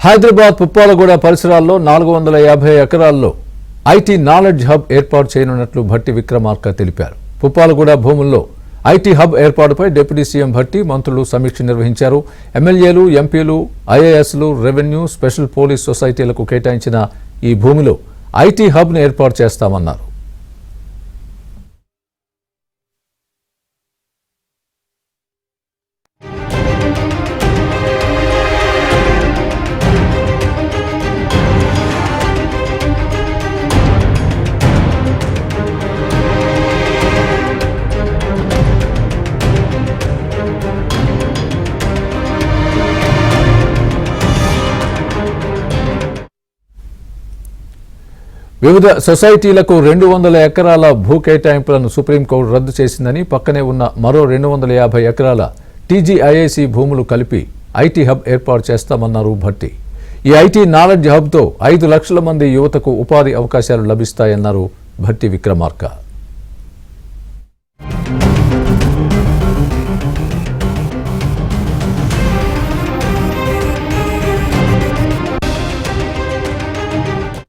హైదరాబాద్ పుప్పాలగూడ పరిసరాల్లో 450 ఎకరాల్లో IT knowledge hub ఏర్పాటు చేయనున్నట్లు భట్టి విక్రమార్క తెలిపారు. పుప్పాలగూడ భూముల్లో ఐటీ హబ్ ఏర్పాటుపై డిప్యూటీ సీఎం భట్టి మంత్రులు సమీక్ష నిర్వహించారు. ఎమ్మెల్యేలు, ఎంపీలు, ఐఏఎస్లు, రెవెన్యూ, స్పెషల్ పోలీస్ సొసైటీలకు కేటాయించిన ఈ భూమిలో ఐటీ హబ్ను ఏర్పాటు చేస్తామన్నారు. వివిధ సొసైటీలకు 200 ఎకరాల భూ కేటాయింపులను సుప్రీంకోర్టు రద్దు చేసిందని, పక్కనే ఉన్న మరో 250 ఎకరాల టీజీఐఐసీ భూములు కలిపి ఐటీ హబ్ ఏర్పాటు చేస్తామన్నారు భట్టి. ఈ ఐటీ నాలెడ్జ్ హబ్తో 5 లక్షల మంది యువతకు ఉపాధి అవకాశాలు లభిస్తాయన్నారు భట్టి విక్రమార్క.